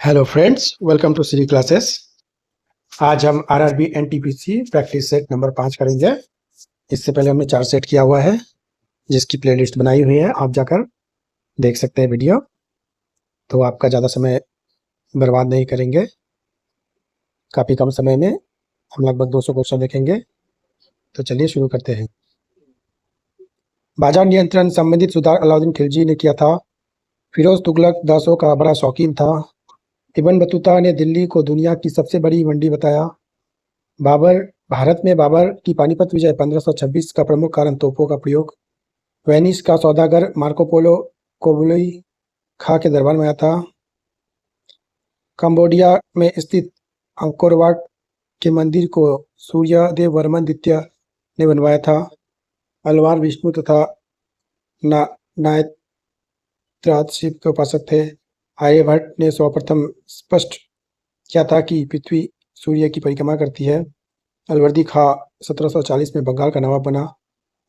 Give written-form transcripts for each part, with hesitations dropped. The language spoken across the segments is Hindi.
Hello friends, welcome to Shri classes. आज हम RRB NTPC practice set number 5 करेंगे। इससे पहले हमने 4 सेट किया हुआ है, जिसकी प्लेलिस्ट बनाई हुई है, आप जाकर देख सकते हैं वीडियो। तो आपका ज़्यादा समय बर्बाद नहीं करेंगे। काफ़ी कम समय में हम लगभग 200 क्वेश्चन देखेंगे। तो चलिए शुरू करते हैं। बाजार नियंत्रण संबंधित सुधार अलाउद्दीन खिलजी ने किया था। फिरोज तुगलक दासों का बड़ा शौकीन था। इब्न बतूता ने दिल्ली को दुनिया की सबसे बड़ी मंडी बताया। बाबर भारत में बाबर की पानीपत विजय 1526 का प्रमुख कारण तोपों का प्रयोग। वेनिस का सौदागर मार्को पोलो कोबुलोई खां के दरबार में आया था। कंबोडिया में स्थित अंकोर वाट के मंदिर को सूर्यदेव वर्मन द्वितीय ने बनवाया था। अलवार विष्णु तथा नायत्राद शिव के उपासक थे। आर्यभट्ट ने सर्वप्रथम स्पष्ट किया था कि पृथ्वी सूर्य की परिक्रमा करती है। अलवर्दी खां 1740 में बंगाल का नवाब बना।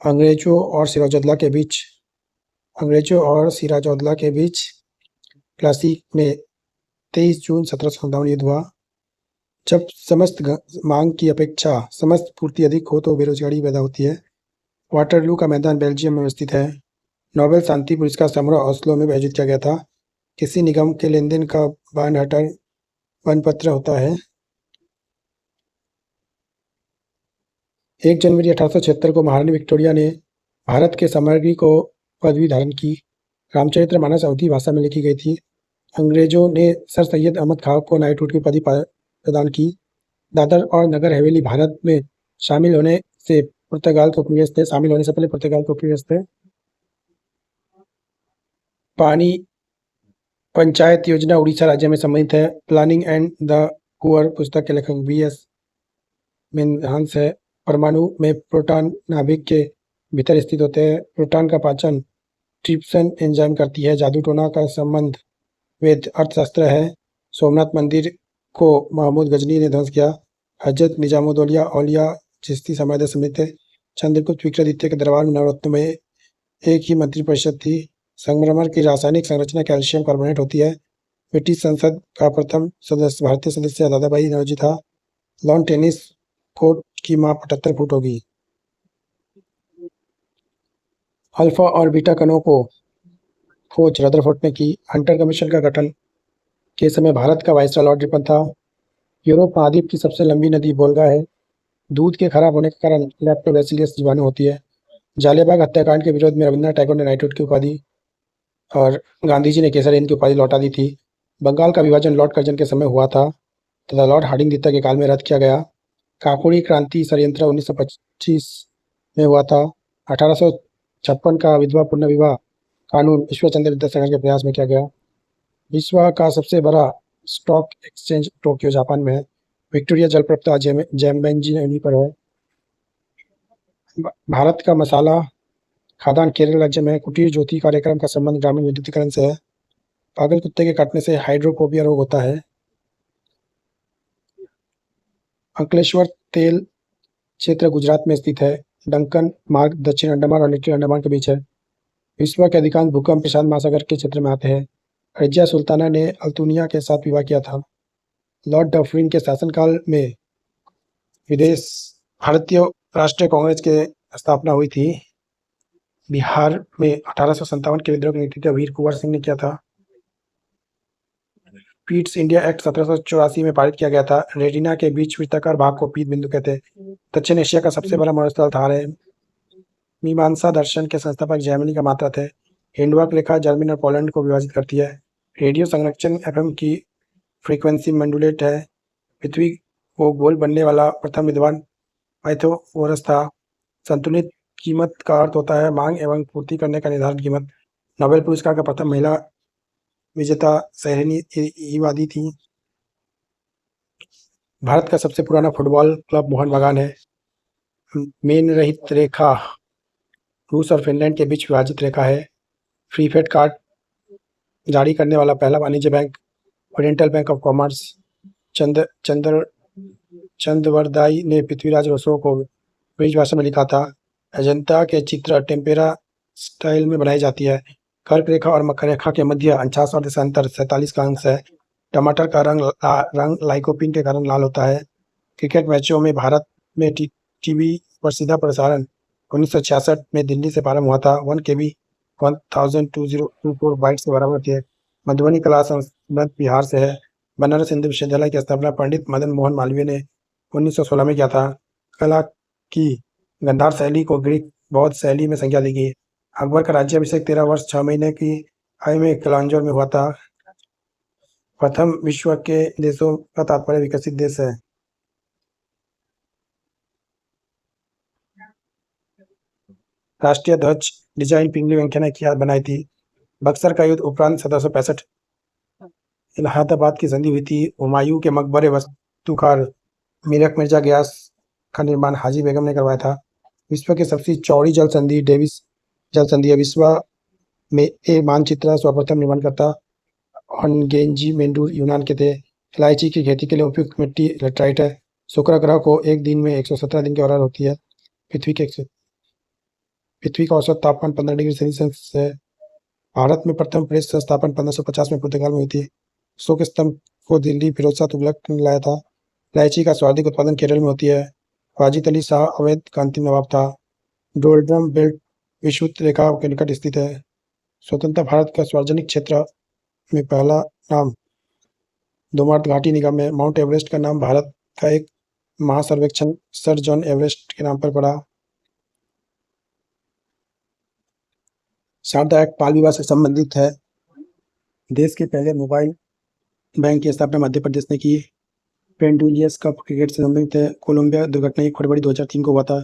अंग्रेजों और सिराजौदौला के बीच प्लासी में 23 जून 1757 युद्ध हुआ। जब समस्त मांग की अपेक्षा समस्त पूर्ति अधिक हो तो बेरोजगारी पैदा होती है। वाटरलू का मैदान बेल्जियम में स्थित है। नोबेल शांति पुरस्कार समारोह ओस्लो में आयोजित किया गया था। किसी निगम के लेनदेन का बानहटर वनपत्र होता है। 1 जनवरी 1876 को महारानी विक्टोरिया ने भारत के साम्राज्ञी को पदवी धारण की। रामचरितमानस अवधी भाषा में लिखी गई थी। अंग्रेजों ने सर सैयद अहमद खां को नाइटहुड की उपाधि प्रदान की। दादर और नगर हवेली भारत में शामिल होने से पहले पुर्तगाल के उपनिवेश थे। पानी पंचायत योजना उड़ीसा राज्य में संबंधित है। प्लानिंग एंड द पुअर पुस्तक के लेखक B.S. मेनहांस है। परमाणु में प्रोटॉन नाभिक के भीतर स्थित होते हैं। प्रोटॉन का पाचन ट्रिप्सन एंजाइम करती है। जादू टोना का संबंध वेद अर्थशास्त्र है। सोमनाथ मंदिर को महमूद गजनी ने ध्वंस किया। हजरत निजामुद्दौला औलिया चिश्ती समाधि समिति थे। चंद्रगुप्त विक्रमादित्य के दरबार में नवरत्नों में एक ही मंत्रिपरिषद थी। संगमरमर की रासायनिक संरचना कैल्शियम कार्बोनेट होती है। ब्रिटिश संसद का प्रथम भारतीय सदस्य दादाभाई नौरोजी था। लॉन टेनिस कोर्ट की माप 78 फुट होगी। अल्फा और बीटा कणों को खोज रदरफोर्ड ने की। हंटर कमीशन का गठन के समय भारत का वाइसरॉय लॉर्ड रिपन था। यूरोप महाद्वीप की सबसे लंबी नदी वोल्गा है। दूध के खराब होने के कारण लैक्टोबैसिलस जीवाणु होती है। जालियाबाग हत्याकांड के विरोध में रविन्द्रनाथ टैगोर ने नाइटहुड की उपाधि और गांधी जी ने केसर की उपाधि लौटा दी थी। बंगाल का विभाजन लॉर्ड कर्जन के समय हुआ था तथा लॉर्ड हार्डिंग द्वितीय के काल में रद्द किया गया। काकोरी क्रांति षड्यंत्र 1925 में हुआ था। 1856 का विधवा पुनर्विवाह कानून ईश्वर चंद्र विद्यासागर के प्रयास में किया गया। विश्व का सबसे बड़ा स्टॉक एक्सचेंज टोक्यो जापान में है। विक्टोरिया जलप्रपात जैम्बेंजी नदी पर है। भारत का मसाला खाद्यान्न केरल राज्य में है। कुटीर ज्योति कार्यक्रम का संबंध ग्रामीण विद्युतीकरण से है। पागल कुत्ते के काटने से हाइड्रोफोबिया रोग होता है। अंकलेश्वर तेल क्षेत्र गुजरात में स्थित है। डंकन मार्ग दक्षिण अंडमान और लिटिल अंडमान के बीच है। विश्व के अधिकांश भूकंप प्रशांत महासागर के क्षेत्र में आते हैं। रजिया सुल्ताना ने अल्तुनिया के साथ विवाह किया था। लॉर्ड डफरिन के शासनकाल में भारतीय राष्ट्रीय कांग्रेस की स्थापना हुई थी। बिहार में 1857 के विद्रोह का नेतृत्व वीर कुंवर सिंह ने किया था। पीट्स इंडिया एक्ट 1784 में पारित किया गया था। रेटिना के बीच वृत्ताकार भाग को पीत बिंदु कहते हैं। दक्षिण एशिया का सबसे बड़ा मरुस्थल थार है। मीमांसा दर्शन के संस्थापक जैमिनी का माता थे। हिंडवर्क रेखा जर्मनी और पोलैंड को विभाजित करती है। रेडियो संरक्षण एफएम की फ्रीक्वेंसी मॉड्यूलेट है। पृथ्वी को गोल बनने वाला प्रथम विद्वान पाइथागोरस था। संतुलित कीमत का अर्थ होता है मांग एवं पूर्ति करने का निर्धारित कीमत। नोबेल पुरस्कार का प्रथम महिला विजेता सहरनी ईवादी थी। भारत का सबसे पुराना फुटबॉल क्लब मोहन बागान है। मेन रहित रेखा रूस और फिनलैंड के बीच विभाजित रेखा है। फ्री फेट कार्ड जारी करने वाला पहला वाणिज्य bank oriental bank of commerce. Chand Bardai ने पृथ्वीराज रसो को ब्रिज भाषा में लिखा था। अजंता के चित्र टेम्पेरा स्टाइल में बनाई जाती है। कर्क रेखा और मकर रेखा के मध्य 49 और देशांतर 47 का अंश है। टमाटर का रंग लाइकोपीन के कारण लाल होता है। क्रिकेट मैचों में भारत में टीवी पर सीधा प्रसारण 1966 में दिल्ली से प्रारंभ हुआ था। 1 केबी 1024 बाइट्स के बराबर होती है। मधुबनी कला संस्कृत बिहार से है। बनारस हिंदू विश्वविद्यालय की स्थापना पंडित मदन मोहन मालवीय ने 1916 में किया था। कला की गंधार शैली को ग्रीक बौद्ध शैली में संज्ञा दी गई। अकबर का राज्याभिषेक 13 वर्ष 6 महीने की आयु में कलांजौर में हुआ था। प्रथम विश्व के देशों का तात्पर्य विकसित देश है। राष्ट्रीय ध्वज डिजाइन पिंगली वेंकैया ने किया बनाई थी। बक्सर का युद्ध उपरांत 1765 इलाहाबाद की संधि हुई थी। हुमायूं के मकबरे वस्तुकार मीरक मिर्जा गयास का निर्माण हाजी बेगम ने करवाया था। विश्व की सबसे चौड़ी जल संधि डेविस जल संधि है। विश्व में एक मानचित्र सर्वप्रथम निर्माण करता ऑनगेंजी मेंडूर यूनान के थे। इलायची की खेती के लिए उपयुक्त मिट्टी लेटराइट है। शुक्र ग्रह को एक दिन में 117 दिन की औसत होती है। पृथ्वी का औसत तापमान 15 डिग्री सेल्सियस है। भारत में प्रथम प्रेस संस्थापन 1550 में पुर्तगाल में हुई थी। अशोक स्तंभ को दिल्ली फिरोजशाह तुगलक ने लाया था। इलायची का सर्वाधिक उत्पादन केरल में होती है। वाजिद अली शाह अवैध का अंतिम नवाब था। डोल्ड्रम बेल्ट विषुवत रेखा के निकट स्थित है। स्वतंत्र भारत का सार्वजनिक क्षेत्र में पहला नाम दोमार्थ घाटी निगम है। माउंट एवरेस्ट का नाम भारत का एक महासर्वेक्षण सर जॉन एवरेस्ट के नाम पर पड़ा। शारदा एक्ट बाल विवाह से संबंधित है। देश के पहले मोबाइल बैंक की स्थापना मध्य प्रदेश ने की। पेंडुलियस कप क्रिकेट से संबंधित है। कोलंबिया दुर्घटना 1 फरवरी 2003 को हुआ था।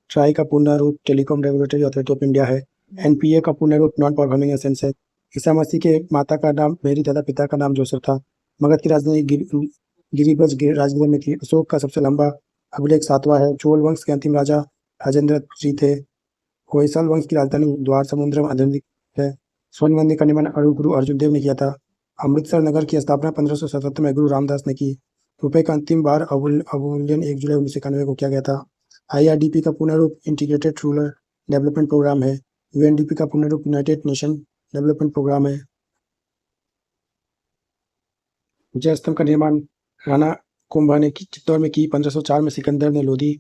ट्राई का पूर्ण रूप telecom regulatory authority of India है। एनपीए का पूर्ण रूप नॉन परफॉर्मिंग एसेट्स है। ईसा मसीह के माता का नाम मेरी तथा पिता का नाम जोसेफ था। मगध की राजधानी गिरिब्रज राजगृह में थी। अशोक का सबसे लंबा अभिलेख 7वां है। चोल वंश के अंतिम राजा राजेंद्र जी थे। होयसल वंश की राजधानी द्वार समुद्रम आधुनिक है। स्वर्ण मंदिर का निर्माण गुरु अर्जुन देव ने किया था। अमृतसर नगर की स्थापना 1577 में गुरु रामदास ने की। रुपए का अंतिम बार अवमूल्यन 1 जुलाई 1991 को किया गया था। आईआरडीपी का पूर्ण रूप इंटीग्रेटेड रूरल डेवलपमेंट प्रोग्राम है। यूएनडीपी का पूर्ण रूप यूनाइटेड नेशन डेवलपमेंट प्रोग्राम है। विजय स्तंभ का निर्माण राणा कुंभा ने चित्तौड़ में की। 1504 में सिकंदर ने लोधी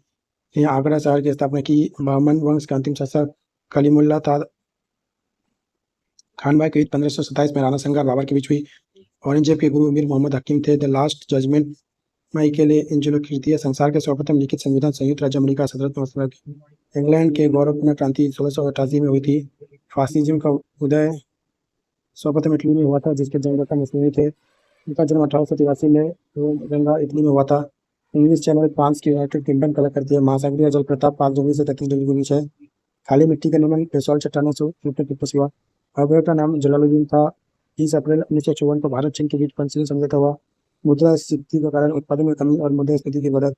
ने आगरा शहर की स्थापना की। बहमन वंश का अंतिम शासक कलीमुल्ला खान भाई की 1527 में राणा संगा बाबर के बीच हुई। औरंगजेब के गुरु अमीर मोहम्मद हकीम थे। The last judgment Michelangelo कृति संसार के सर्वप्रथम लिखित संविधान संयुक्त राज्य अमेरिका 17 इंग्लैंड के गौरवपूर्ण क्रांति 1688 में हुई थी। फासिज्म का उदय सर्वप्रथम इटली में हुआ था, जिसके जन्मदाता मुस्लिम थे। उनका जन्म 1883 में गंगा इटली में हुआ था। इंग्लिश चैनल फ्रांस की यूनाइटेड किंगडम कला करती है। महासागरीय जल प्रताप 5 डिग्री से 33 डिग्री के बीच है। काली मिट्टी का निर्माण बेसॉल्ट चट्टानों से हुआ। अकबर का नाम जलालुद्दीन था। 30 अप्रैल 1954 को भारत चीन के बीच पंचशील समझौता हुआ। मुद्रास्फीति के कारण उत्पादन में कमी और मुद्रास्फीति की बढ़त।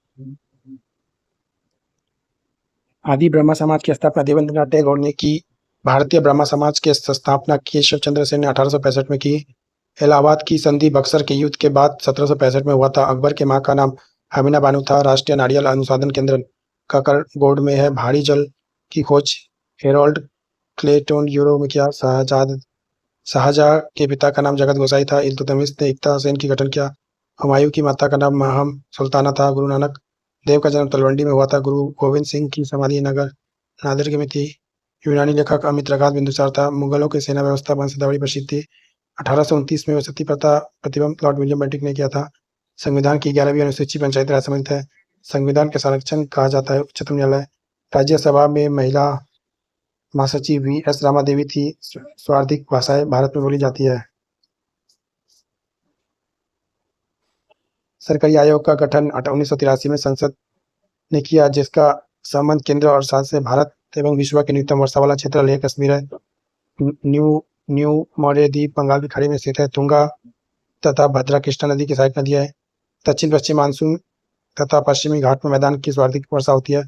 आदि ब्रह्मा समाज की स्थापना देवेंद्रनाथ टैगोर ने की। भारतीय ब्रह्मा समाज की स्थापना केशव चंद्र सेन ने 1865 में की। इलाहाबाद की संधि बक्सर के युद्ध के बाद 1765 में हुआ था। अकबर के मां का नाम हमीना बानो था। राष्ट्रीय नारियल अनुसंधान केंद्र काकरगोड में है। भारी जल की खोज हेरोल्ड क्लेटन यूरोप में किया। शाहजहां के पिता का नाम जगत गोसाई था। इल्तुतमिश ने इक्ता हुसैन की गठन किया। हुमायूं की माता का नाम महम सुल्ताना था। गुरु नानक देव का जन्म तलवंडी में हुआ था। गुरु गोविंद सिंह की समाधि नगर नादिर में थी। यूनानी लेखक अमित रगात बिंदुसार था। मुगलों की सेना व्यवस्था वंशधा बड़ी प्रसिद्ध थी। 1829 में सती प्रथा प्रतिबंध लॉर्ड विलियम बेंटिक ने किया था। संविधान की 11वीं अनुसूची पंचायती राज संबंधित है। संविधान के संरक्षण कहा जाता है उच्चतम न्यायालय। राज्यसभा में महिला महासचिव वी.एस. रामा देवी थी। सर्वाधिक भाषाएं भारत में बोली जाती है। सरकारी आयोग का गठन 1983 में संसद ने किया, जिसका संबंध केंद्र और राज्य से भारत एवं विश्व के न्यूनतम वर्षा वाला क्षेत्र लेह कश्मीर है। न्यू मौर्य द्वीप बंगाल की खाड़ी में स्थित है। तुंगा तथा भद्रा कृष्णा नदी की सहायक नदी है। दक्षिण पश्चिम मानसून तथा पश्चिमी घाट में मैदान की सर्वाधिक वर्षा होती है।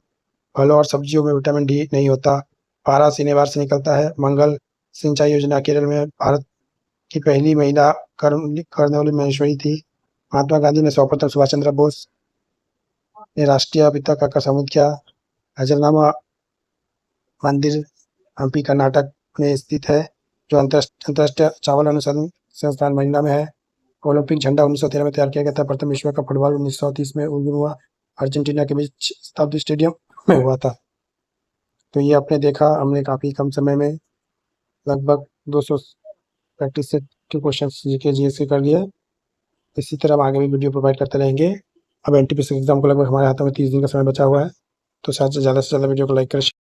फलों और सब्जियों में विटामिन डी नहीं होता। पारा सिनेवार से निकलता है। मंगल सिंचाई योजना केरल में भारत की पहली महिला कर्नल महेश्वरी थी। महात्मा गांधी ने सर्वप्रथम सुभाष चंद्र बोस ने राष्ट्रीय पिता का सम्मिलित किया। हजरनामा मंदिर हम्पी कर्नाटक में स्थित है, जो अंतर्राष्ट्रीय चावल अनुसंधान संस्थान मनीला में है। ओलंपिक झंडा 1913 में तैयार किया गया था। प्रथम विश्व कप फुटबॉल 1930 में उरुग्वे अर्जेंटीना के बीच शताब्दी स्टेडियम में हुआ था। तो ये आपने देखा, हमने काफ़ी कम समय में लगभग 200 प्रैक्टिस सेट के क्वेश्चन जीके जीएस के कर लिए। इसी तरह हम आगे भी वीडियो प्रोवाइड करते रहेंगे। अब एनटीपीसी एग्जाम को लगभग हमारे हाथों में 30 दिन का समय बचा हुआ है, तो ज़्यादा से ज़्यादा वीडियो को लाइक करें।